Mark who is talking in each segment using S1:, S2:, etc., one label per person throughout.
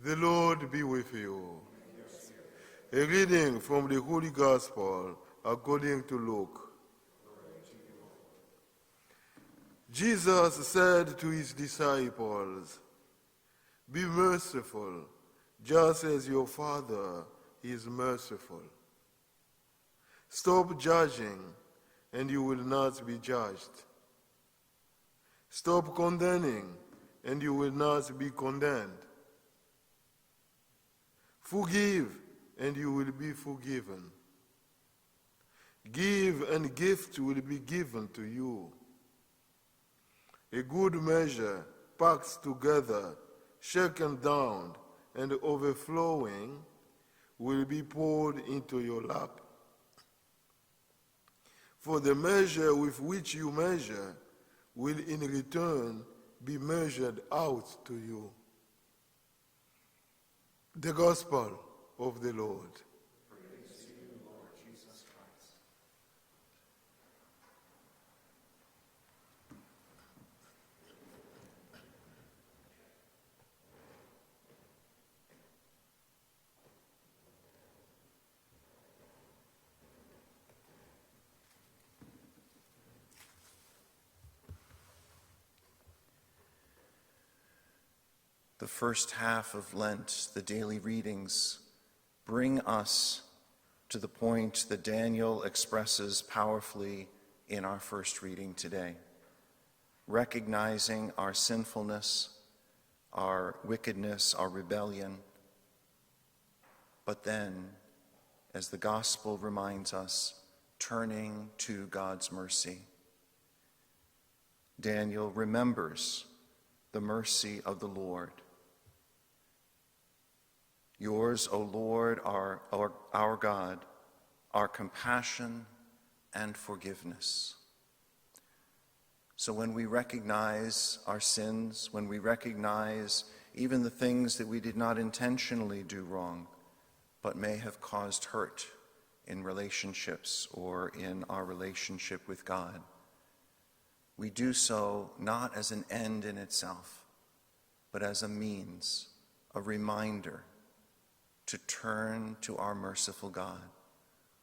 S1: The Lord be with you. A reading from the Holy Gospel according to Luke. Jesus said to his disciples, "Be merciful, just as your Father is merciful. Stop judging, and you will not be judged. Stop condemning, and you will not be condemned. Forgive, and you will be forgiven. Give, and gift will be given to you. A good measure, packed together, shaken down, and overflowing, will be poured into your lap. For the measure with which you measure will in return be measured out to you." The Gospel of the Lord.
S2: Praise to you, Lord Jesus Christ. The first half of Lent, the daily readings, bring us to the point that Daniel expresses powerfully in our first reading today, recognizing our sinfulness, our wickedness, our rebellion, but then, as the gospel reminds us, turning to God's mercy. Daniel remembers the mercy of the Lord. Yours, O Lord, our God, are compassion and forgiveness. So when we recognize our sins, when we recognize even the things that we did not intentionally do wrong, but may have caused hurt in relationships or in our relationship with God, we do so not as an end in itself, but as a means, a reminder to turn to our merciful God,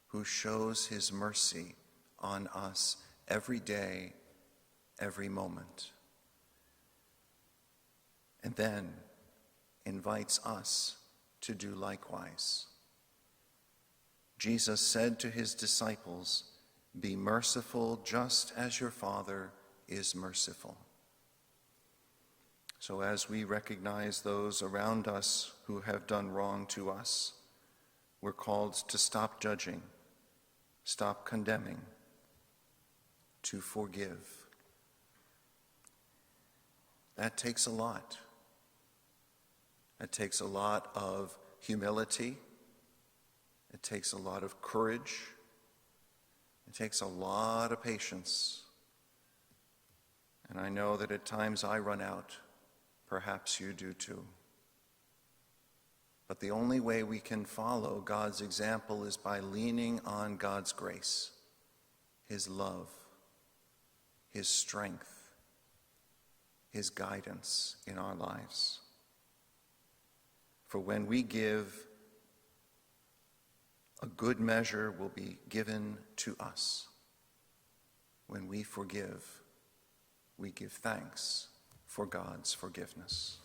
S2: who shows his mercy on us every day, every moment, and then invites us to do likewise. Jesus said to his disciples, "Be merciful just as your Father is merciful." So as we recognize those around us who have done wrong to us, we're called to stop judging, stop condemning, to forgive. That takes a lot. It takes a lot of humility. It takes a lot of courage. It takes a lot of patience. And I know that at times I run out. Perhaps you do too. But the only way we can follow God's example is by leaning on God's grace, his love, his strength, his guidance in our lives. For when we give, a good measure will be given to us. When we forgive, we give thanks for God's forgiveness.